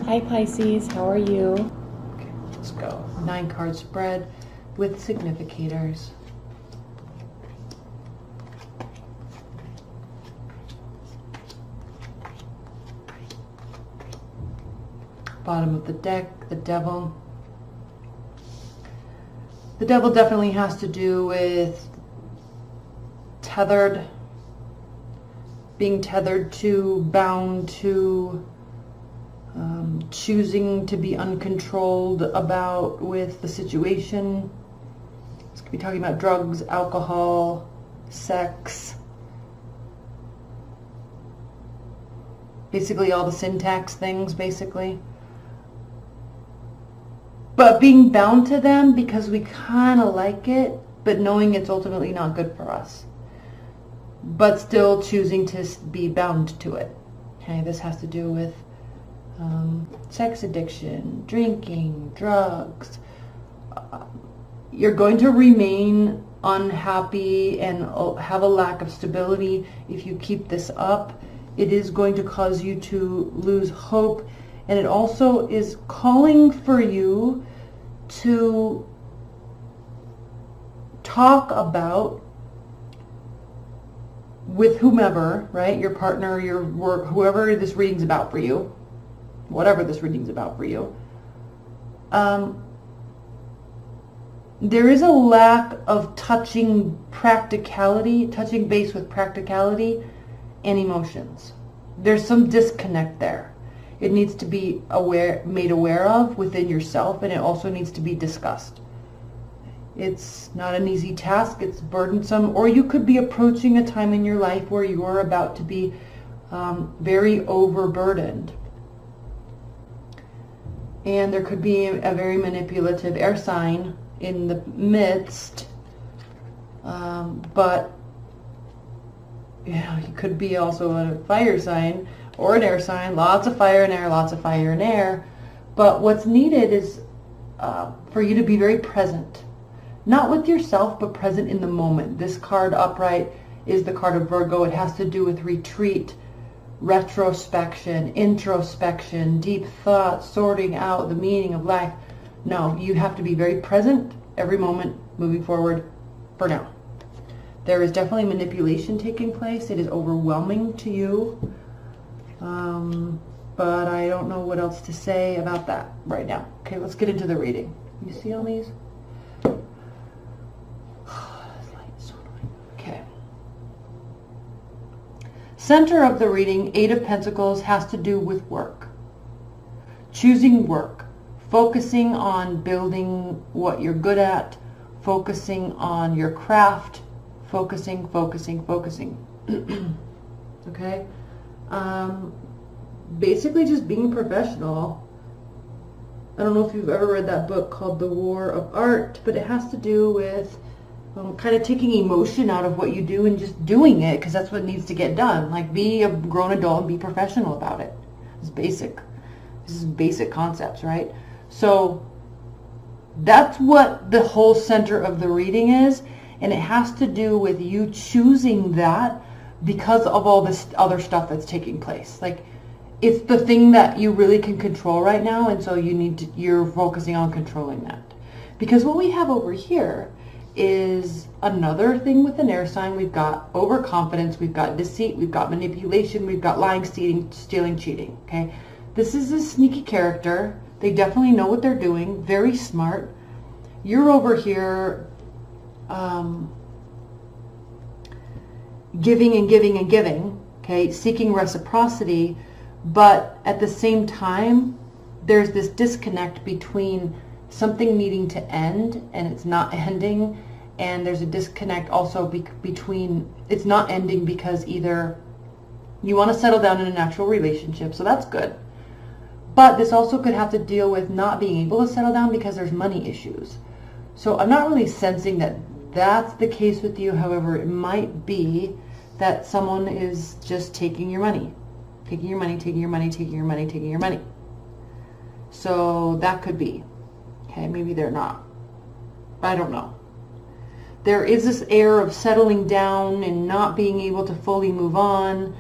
Hi Pisces, how are you? Okay, let's go. 9-card spread with significators. Bottom of the deck, the devil. The devil definitely has to do with tethered, being tethered to, bound to, choosing to be uncontrolled about with the situation. This could be talking about drugs, alcohol, sex. Basically all the syntax things, basically. But being bound to them because we kind of like it, but knowing it's ultimately not good for us. But still choosing to be bound to it. Okay, this has to do with sex addiction, drinking, drugs. You're going to remain unhappy and have a lack of stability if you keep this up. It is going to cause you to lose hope, and it also is calling for you to talk about with whomever, right? Your partner, your work, whoever this reading's about for you, whatever this reading's about for you. There is a lack of touching practicality, touching base with practicality and emotions. There's some disconnect there. It needs to be made aware of within yourself, and it also needs to be discussed. It's not an easy task, it's burdensome, or you could be approaching a time in your life where you are about to be very overburdened. And there could be a very manipulative air sign in the midst, but you know, you could be also a fire sign or an air sign, lots of fire and air, lots of fire and air. But what's needed is for you to be very present. Not with yourself, but present in the moment. This card upright is the card of Virgo. It has to do with retreat, retrospection, introspection, deep thought, sorting out the meaning of life. No, you have to be very present every moment moving forward for now. There is definitely manipulation taking place. It is overwhelming to you. But I don't know what else to say about that right now. Okay, let's get into the reading. You see all these? Okay. Center of the reading, 8 of Pentacles, has to do with work. Choosing work. Focusing on building what you're good at. Focusing on your craft. Focusing. Okay? Basically just being professional. I don't know if you've ever read that book called The War of Art, but it has to do with kind of taking emotion out of what you do and just doing it, because that's what needs to get done. Like, be a grown adult and be professional about it. It's basic. This is basic concepts, right? So that's what the whole center of the reading is, and it has to do with you choosing that because of all this other stuff that's taking place. Like, it's the thing that you really can control right now, and so you're focusing on controlling that. Because what we have over here is another thing with an air sign. We've got overconfidence, we've got deceit, we've got manipulation, we've got lying, stealing, cheating. Okay, this is a sneaky character. They definitely know what they're doing. Very smart. You're over here giving and giving and giving. Okay, seeking reciprocity, but at the same time, there's this disconnect between something needing to end and it's not ending, and there's a disconnect also between it's not ending because either you want to settle down in a natural relationship, so that's good, but this also could have to deal with not being able to settle down because there's money issues. So I'm not really sensing that that's the case with you. However, it might be that someone is just taking your money. Taking your money, taking your money, taking your money, taking your money. So that could be. Okay, maybe they're not. I don't know. There is this air of settling down and not being able to fully move on.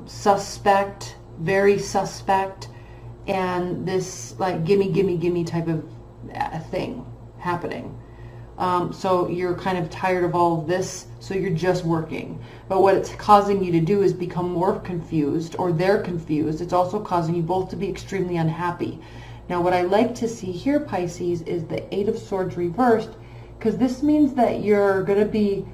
Suspect, very suspect. and this like gimme, gimme, gimme type of thing happening. So you're kind of tired of all of this, so you're just working. But what it's causing you to do is become more confused, or they're confused. It's also causing you both to be extremely unhappy. Now, what I like to see here, Pisces, is the Eight of Swords reversed, because this means that you're going to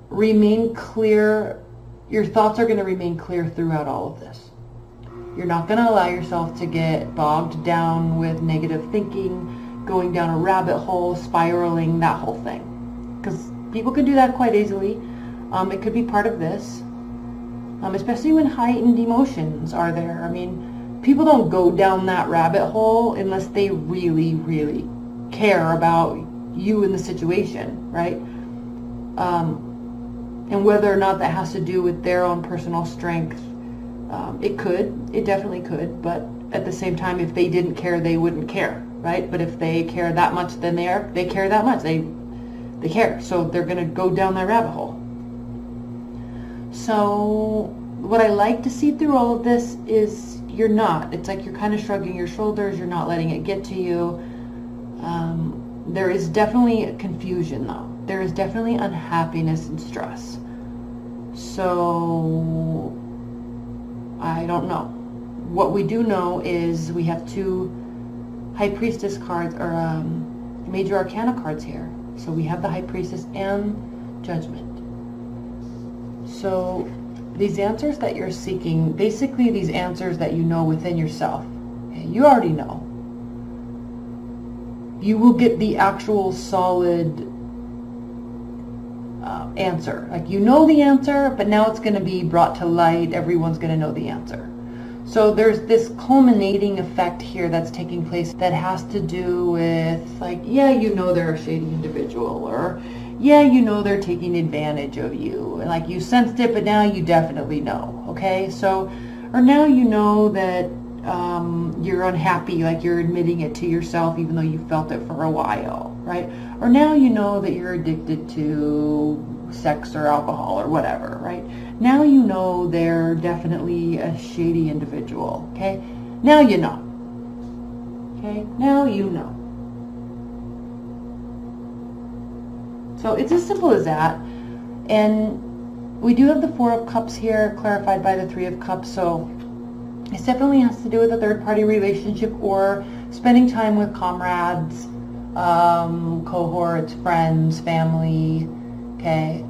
remain clear. Your thoughts are going to remain clear throughout all of this. You're not going to allow yourself to get bogged down with negative thinking, going down a rabbit hole, spiraling, that whole thing. Because people can do that quite easily. It could be part of this, especially when heightened emotions are there. I mean, people don't go down that rabbit hole unless they really, really care about you and the situation, right? And whether or not that has to do with their own personal strength, it definitely could, but at the same time, if they didn't care, they wouldn't care, right? But if they care that much, then they care that much. They care, so they're going to go down that rabbit hole. So what I like to see through all of this is you're not. It's like you're kind of shrugging your shoulders. You're not letting it get to you. There is definitely confusion, though. There is definitely unhappiness and stress. So I don't know. What we do know is we have two High Priestess cards, or Major Arcana cards here. So we have the High Priestess and Judgment. So these answers that you're seeking, basically these answers that you know within yourself, okay, you already know. You will get the actual solid answer. Like, you know the answer, but now it's going to be brought to light. Everyone's going to know the answer. So there's this culminating effect here that's taking place that has to do with, like, yeah, you know they're a shady individual, or yeah, you know they're taking advantage of you. And like, you sensed it, but now you definitely know, okay? So, or now you know that you're unhappy, like you're admitting it to yourself even though you felt it for a while, right? Or now you know that you're addicted to sex or alcohol or whatever, right? Now you know they're definitely a shady individual, okay? Now you know. Okay? Now you know. So it's as simple as that. And we do have the Four of Cups here, clarified by the Three of Cups, so it definitely has to do with a third-party relationship or spending time with comrades, cohorts, friends, family, okay,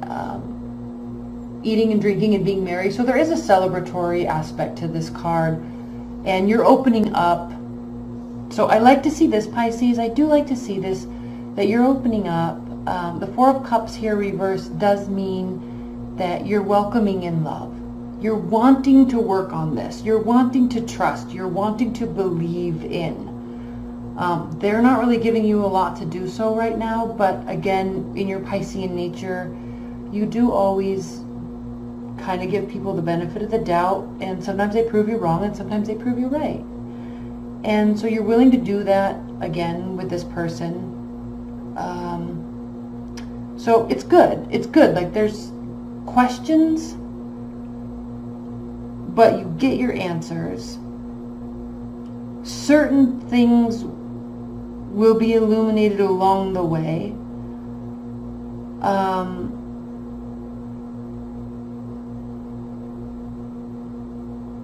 eating and drinking and being merry. So there is a celebratory aspect to this card, and you're opening up. So I like to see this, Pisces. I do like to see this, that you're opening up. The Four of Cups here reversed does mean that you're welcoming in love. You're wanting to work on this. You're wanting to trust. You're wanting to believe in. They're not really giving you a lot to do so right now, but again, in your Piscean nature, you do always kind of give people the benefit of the doubt, and sometimes they prove you wrong and sometimes they prove you right. And so you're willing to do that again with this person. So it's good. It's good. Like, there's questions, but you get your answers. Certain things will be illuminated along the way.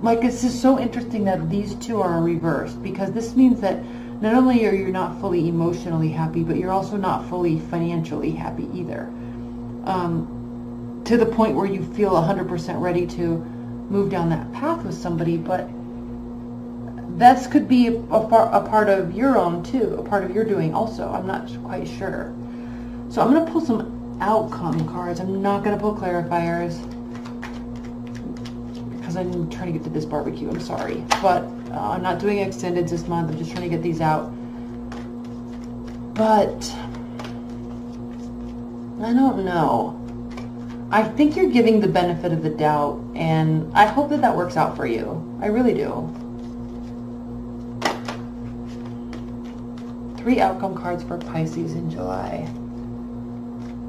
Like, it's just so interesting that these two are reversed, because this means that not only are you not fully emotionally happy, but you're also not fully financially happy either. To the point where you feel 100% ready to move down that path with somebody, but that could be a part of your own too, a part of your doing also. I'm not quite sure. So I'm going to pull some outcome cards. I'm not going to pull clarifiers because I'm trying to get to this barbecue. I'm sorry. But I'm not doing extendeds this month. I'm just trying to get these out. But I don't know. I think you're giving the benefit of the doubt, and I hope that that works out for you. I really do. 3 outcome cards for Pisces in July.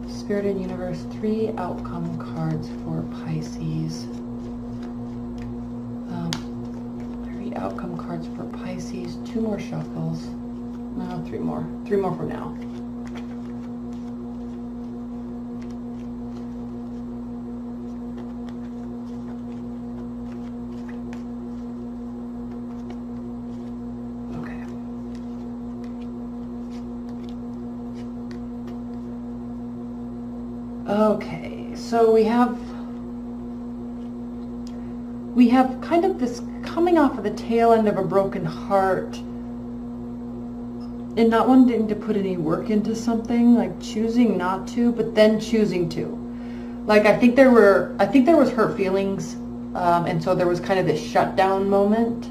Spirit and Universe, 3 outcome cards for Pisces. 3 outcome cards for Pisces. 2 more shuffles. No, 3 more. 3 more for now. Okay, so we have kind of this coming off of the tail end of a broken heart and not wanting to put any work into something, like choosing not to, but then choosing to. Like I think there was hurt feelings, and so there was kind of this shutdown moment.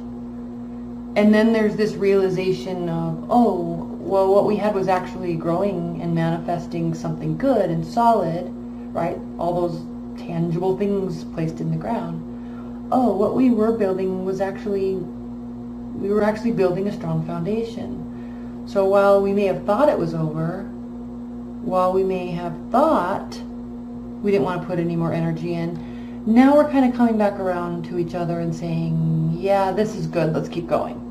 And then there's this realization of, oh, well, what we had was actually growing and manifesting something good and solid, right? All those tangible things placed in the ground. Oh, what we were building was we were actually building a strong foundation. So while we may have thought it was over, while we may have thought we didn't want to put any more energy in, now we're kind of coming back around to each other and saying, yeah, this is good, let's keep going.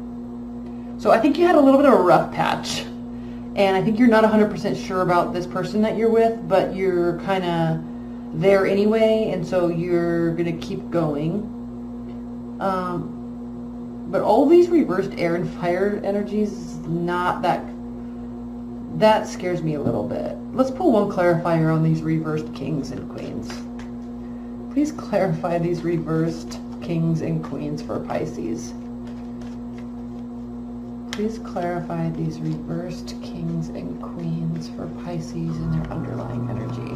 So I think you had a little bit of a rough patch, and I think you're not 100% sure about this person that you're with, but you're kind of there anyway, and so you're going to keep going. But all these reversed air and fire energies, not that scares me a little bit. Let's pull one clarifier on these reversed kings and queens. Please clarify these reversed kings and queens for Pisces. Please clarify these reversed kings and queens for Pisces and their underlying energy.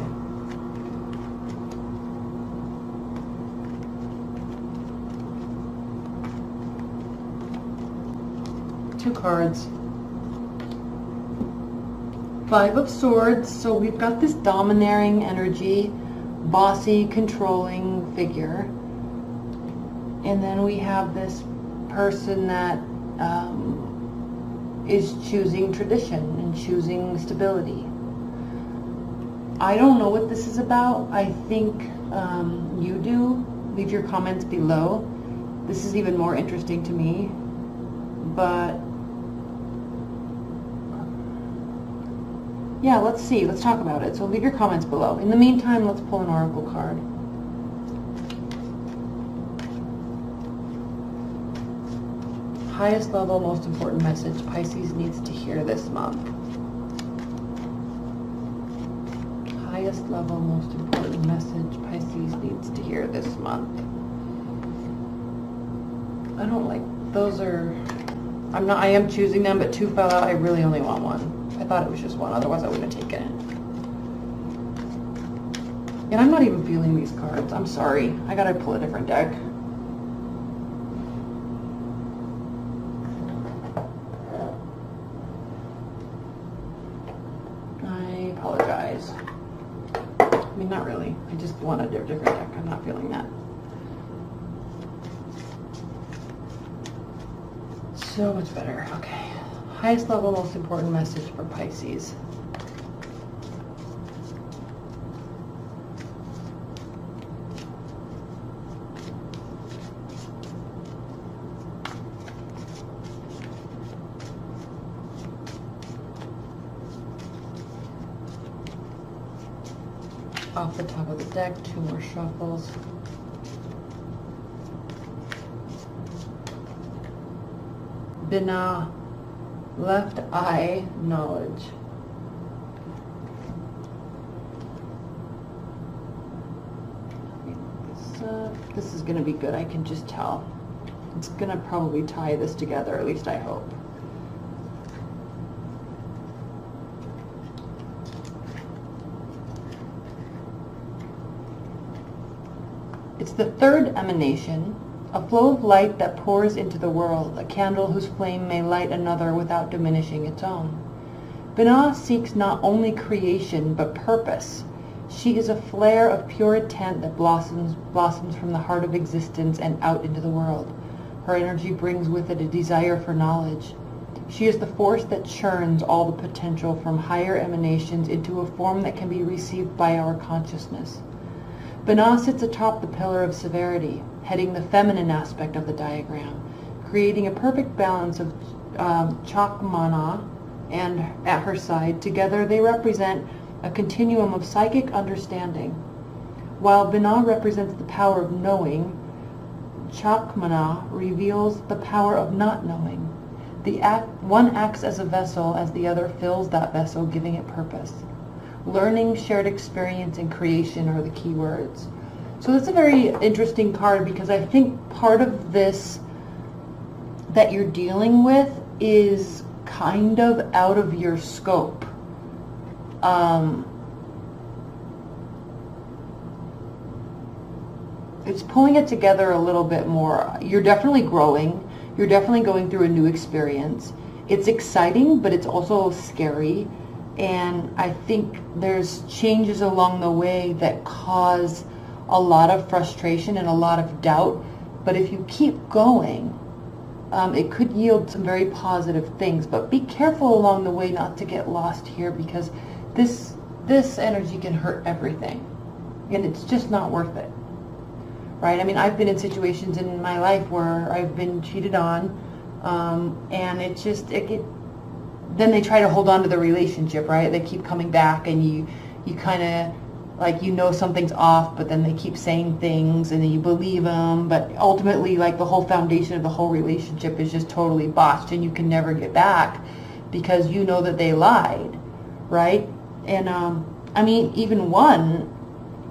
Two cards. 5 of Swords. So we've got this domineering energy, bossy, controlling figure. And then we have this person that is choosing tradition and choosing stability. I don't know what this is about. I think you do. Leave your comments below. This is even more interesting to me. But yeah, let's see. Let's talk about it. So leave your comments below. In the meantime, let's pull an oracle card. Highest level, most important message Pisces needs to hear this month. Highest level, most important message Pisces needs to hear this month. I don't like, those are, I am choosing them, but 2 fell out. I really only want 1. I thought it was just 1, otherwise I wouldn't have taken it. And I'm not even feeling these cards. I'm sorry. I gotta pull a different deck. I apologize. I mean, not really. I just want a different deck. I'm not feeling that. So much better. Okay. Highest level, most important message for Pisces. Off the top of the deck, 2 more shuffles. Binah, left eye, knowledge. This is going to be good, I can just tell. It's going to probably tie this together, at least I hope. It's the 3rd emanation, a flow of light that pours into the world, a candle whose flame may light another without diminishing its own. Binah seeks not only creation, but purpose. She is a flare of pure intent that blossoms from the heart of existence and out into the world. Her energy brings with it a desire for knowledge. She is the force that churns all the potential from higher emanations into a form that can be received by our consciousness. Binah sits atop the pillar of severity, heading the feminine aspect of the diagram, creating a perfect balance of Chakmana and at her side. Together they represent a continuum of psychic understanding. While Binah represents the power of knowing, Chakmana reveals the power of not knowing. One acts as a vessel as the other fills that vessel, giving it purpose. Learning, shared experience, and creation are the key words. So that's a very interesting card, because I think part of this that you're dealing with is kind of out of your scope. It's pulling it together a little bit more. You're definitely growing. You're definitely going through a new experience. It's exciting, but it's also scary. And I think there's changes along the way that cause a lot of frustration and a lot of doubt. But if you keep going, it could yield some very positive things. But be careful along the way not to get lost here, because this energy can hurt everything. And it's just not worth it. Right? I mean, I've been in situations in my life where I've been cheated on, and then they try to hold on to the relationship, right? They keep coming back, and you kind of, like, you know something's off, but then they keep saying things, and then you believe them, but ultimately, like, the whole foundation of the whole relationship is just totally botched, and you can never get back because you know that they lied, right? And, I mean, even one,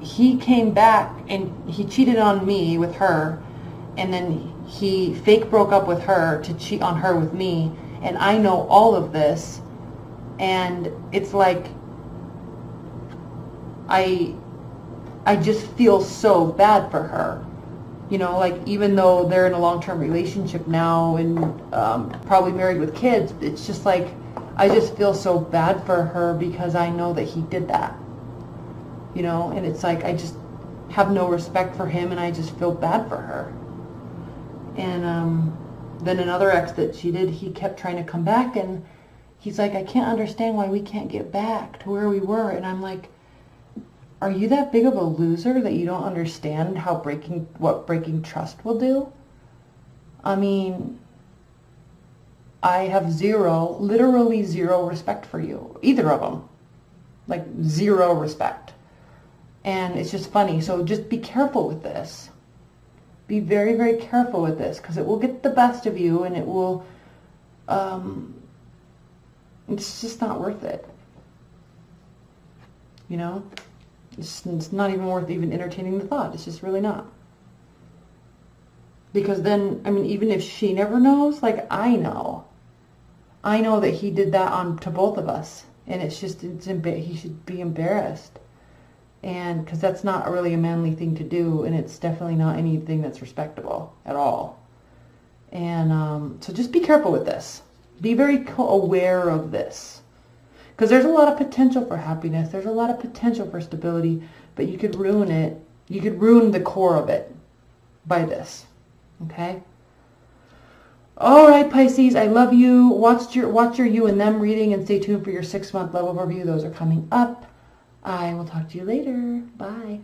he came back and he cheated on me with her, and then he fake broke up with her to cheat on her with me, and I know all of this, and it's like I just feel so bad for her, you know, like, even though they're in a long-term relationship now and probably married with kids, it's just like I just feel so bad for her because I know that he did that. You know, and it's like I just have no respect for him, and I just feel bad for her. And then another ex that cheated, he kept trying to come back, and he's like, I can't understand why we can't get back to where we were. And I'm like, are you that big of a loser that you don't understand what breaking trust will do? I mean, I have literally zero respect for you, either of them. Like, zero respect. And it's just funny. So just be careful with this. Be very, very careful with this, because it will get the best of you, and it will, it's just not worth it. You know? It's not even worth even entertaining the thought. It's just really not. Because then, I mean, even if she never knows, like, I know that he did that to both of us. And it's just, he should be embarrassed. And because that's not really a manly thing to do, and it's definitely not anything that's respectable at all. And so just be careful with this. Be very aware of this, because there's a lot of potential for happiness. There's a lot of potential for stability, but you could ruin it. You could ruin the core of it by this. Okay. All right, Pisces, I love you. Watch your you and them reading, and stay tuned for your 6-month love overview. Those are coming up. I will talk to you later. Bye.